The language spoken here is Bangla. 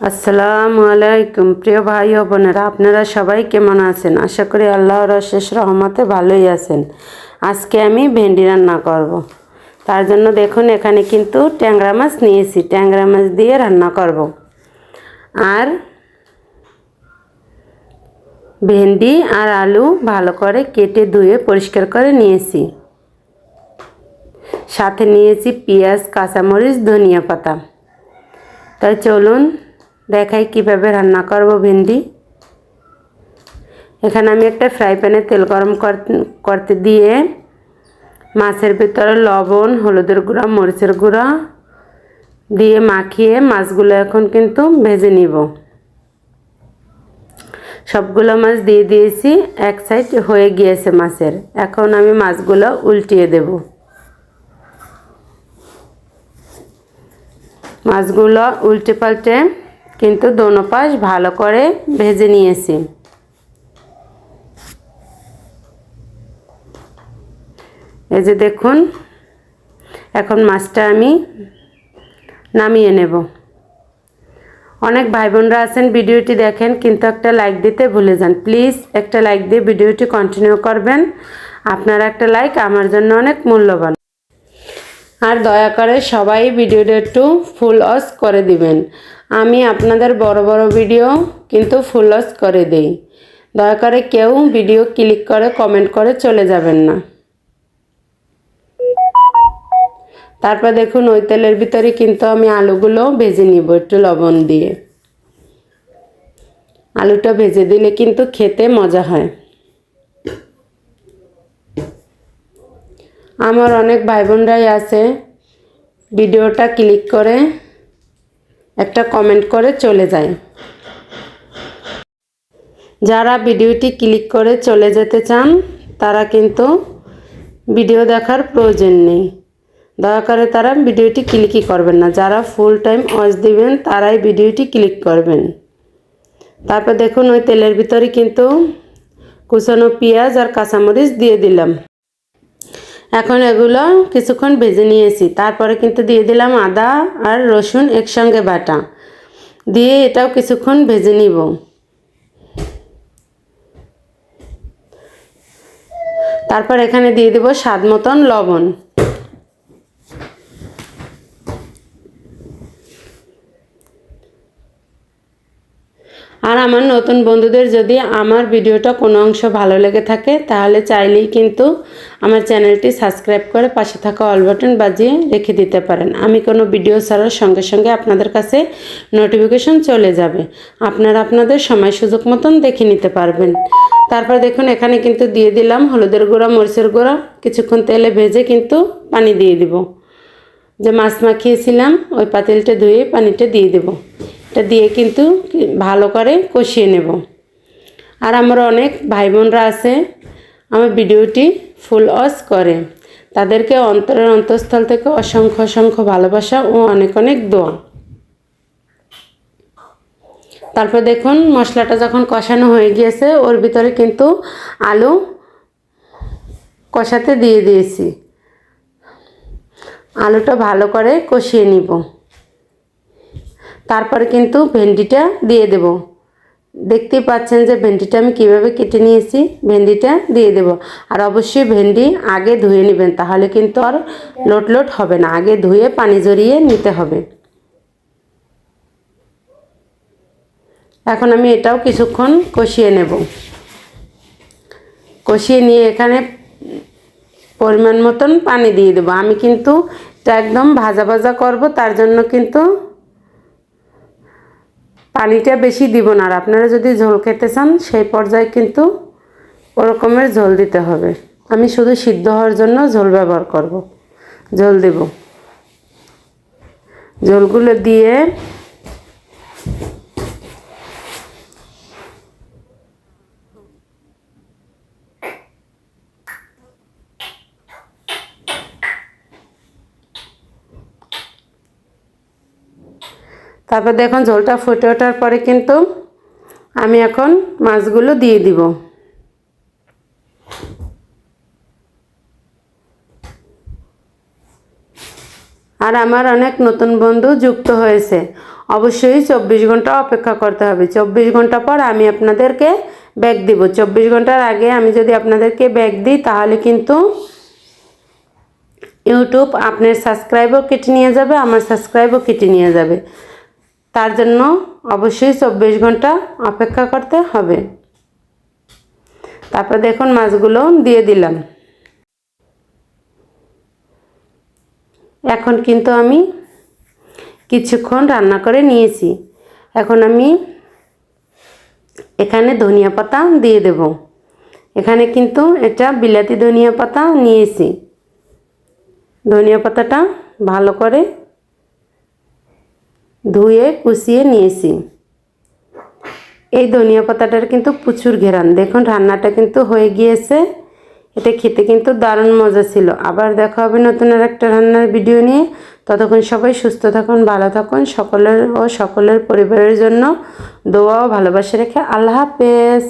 আসসালামু আলাইকুম প্রিয় ভাই ও বোনেরা, আপনারা সবাই কেমন আছেন? আশা করি আল্লাহর অশেষ রহমতে ভালোই আছেন। আজকে আমি ভেন্ডি রান্না করব। তার জন্য দেখুন এখানে কিন্তু ট্যাংরা মাছ নিয়েছি, ট্যাংরা মাছ দিয়ে রান্না করব। আর ভেন্ডি আর আলু ভালো করে কেটে ধুয়ে পরিষ্কার করে নিয়েছি। সাথে নিয়েছি পেঁয়াজ, কাঁচামরিচ, ধনিয়া পাতা। তাই চলুন দেখাই কিভাবে রান্না করব ভেন্ডি। এখানে আমি একটা ফ্রাই প্যানে তেল গরম করতে দিয়ে মাছের ভিতরে লবণ, হলুদের গুঁড়া, মরিচের গুঁড়া দিয়ে মাখিয়ে মাছগুলো এখন কিন্তু ভেজে নিব। সবগুলো মাছ দিয়ে দিয়েছি, এক সাইড হয়ে গিয়েছে মাছের। এখন আমি মাছগুলো উল্টিয়ে দেব। মাছগুলো উল্টে পাল্টে কিন্তু দোনো পাশ ভালো করে ভেজে নিয়েছি। এই যে দেখুন, এখন মাছটা আমি নামিয়ে নেব। অনেক ভাই বোনরা আছেন ভিডিওটি দেখেন কিন্তু একটা লাইক দিতে ভুলে যান। প্লিজ একটা লাইক দিয়ে ভিডিওটি কন্টিনিউ করবেন। আপনার একটা লাইক আমার জন্য অনেক মূল্যবান। আর দয়া করে সবাই ভিডিওটা একটু ফুল ওয়াচ করে দিবেন। আমি আপনাদের বড় বড় ভিডিও কিন্তু ফুল ওয়াচ করে দেই। দয়া করে কেউ ভিডিও ক্লিক করে কমেন্ট করে চলে যাবেন না। তারপর দেখুন ওই তেলের ভিতরে কিন্তু আমি আলুগুলো ভেজে নিব একটু লবণ দিয়ে। আলুটা ভেজে দিলে কিন্তু খেতে মজা হয়। আমার অনেক ভাই বোনরাই আছে ভিডিওটা ক্লিক করে একটা কমেন্ট করে চলে যায়। যারা ভিডিওটি ক্লিক করে চলে যেতে চান তারা কিন্তু ভিডিও দেখার প্রয়োজন নেই। দয়া করে তারা ভিডিওটি ক্লিকই করবেন না। যারা ফুল টাইম ওয়াচ দিবেন তারাই ভিডিওটি ক্লিক করবেন। তারপর দেখুন ওই তেলের ভিতরে কিন্তু কুচানো পেঁয়াজ আর কাঁচামরিচ দিয়ে দিলাম। এখন এগুলো কিছুক্ষণ ভেজে নিয়েছি। তারপরে কিন্তু দিয়ে দিলাম আদা আর রসুন একসঙ্গে বাটা দিয়ে এটাও কিছুক্ষণ ভেজে নিব। তারপর এখানে দিয়ে দেব স্বাদ মতন লবণ। আর আমার নতুন বন্ধুদের যদি আমার ভিডিওটা কোনো অংশ ভালো লেগে থাকে তাহলে চাইলেই কিন্তু আমার চ্যানেলটি সাবস্ক্রাইব করে পাশে থাকা অল বাটন বাজিয়ে রেখে দিতে পারেন। আমি কোনো ভিডিও ছাড়ার সঙ্গে সঙ্গে আপনাদের কাছে নোটিফিকেশন চলে যাবে। আপনারা আপনাদের সময় সুযোগ মতন দেখে নিতে পারবেন। তারপর দেখুন এখানে কিন্তু দিয়ে দিলাম হলুদের গুঁড়া, মরিচের গুঁড়া। কিছুক্ষণ তেলে ভেজে কিন্তু পানি দিয়ে দিব। যে মাছ মাখিয়েছিলাম ওই পাতিলটা ধুয়ে পানিটা দিয়ে দেব। এটা দিয়ে কিন্তু ভালো করে কষিয়ে নেব। আর আমার অনেক ভাই বোনরা আছে আমার ভিডিওটি ফুল ওয়াচ করে, তাদেরকে অন্তরের অন্তঃস্থল থেকে অসংখ্য অসংখ্য ভালোবাসা ও অনেক অনেক দোয়া। তারপর দেখুন মশলাটা যখন কষানো হয়ে গিয়েছে ওর ভিতরে কিন্তু আলু কষাতে দিয়ে দিয়েছি। আলুটা ভালো করে কষিয়ে নিব। তারপরে কিন্তু ভেন্ডিটা দিয়ে দেব। দেখতেই পাচ্ছেন যে ভেন্ডিটা আমি কিভাবে কেটে নিয়েছি। ভেন্ডিটা দিয়ে দেব। আর অবশ্যই ভেন্ডি আগে ধুয়ে নেবেন, তাহলে কিন্তু আর লোট লোট হবে না। আগে ধুয়ে পানি ঝরিয়ে নিতে হবে। এখন আমি এটাও কিছুক্ষণ কষিয়ে নেব। কষিয়ে নিয়ে এখানে পরিমাণ মতন পানি দিয়ে দেবো। আমি কিন্তু এটা একদম ভাজা ভাজা করব, তার জন্য কিন্তু পানিটা বেশি দিব না। আর আপনারা যদি ঝোল খেতে চান সেই পর্যায়ে কিন্তু ওরকমের ঝোল দিতে হবে। আমি শুধু সিদ্ধ হওয়ার জন্য ঝোল ব্যবহার করব, ঝোল দেব। ঝোলগুলো দিয়ে তারপর দেখুন ঝোলটা ফুটে ওঠার পরে কিন্তু আমি এখন মাছগুলো দিয়ে দিব। আর আমার অনেক নতুন বন্ধু যুক্ত হয়েছে। অবশ্যই 24 ঘন্টা অপেক্ষা করতে হবে। 24 ঘন্টা পর আমি আপনাদেরকে ব্যাক দিব। 24 ঘন্টার আগে আমি যদি আপনাদেরকে ব্যাক দিই তাহলে কিন্তু ইউটিউব আপনার সাবস্ক্রাইবও কেটে নিয়ে যাবে, আমার সাবস্ক্রাইবও কেটে নিয়ে যাবে। তার জন্য অবশ্যই 24 ঘন্টা অপেক্ষা করতে হবে। তারপর দেখুন মাছগুলো দিয়ে দিলাম। এখন কিন্তু আমি কিছুক্ষণ রান্না করে নিয়েছি। এখন আমি এখানে ধনিয়া পাতা দিয়ে দেব। এখানে কিন্তু এটা বিলাতি ধনিয়া পাতা নিয়েছি। ধনিয়া পাতাটা ভালো করে ধুয়ে কুচিয়ে নিয়েছি। এই ধনিয়া পাতাটার কিন্তু প্রচুর ঘ্রাণ। দেখুন রান্নাটা কিন্তু হয়ে গিয়েছে। এটা খেতে কিন্তু দারুণ মজা ছিল। আবার দেখা হবে নতুন আর একটা রান্নার ভিডিও নিয়ে। ততক্ষণ সবাই সুস্থ থাকুন, ভালো থাকুন। সকলের পরিবারের জন্য দোয়া ও ভালোবাসা রেখে আল্লাহ হাফেজ।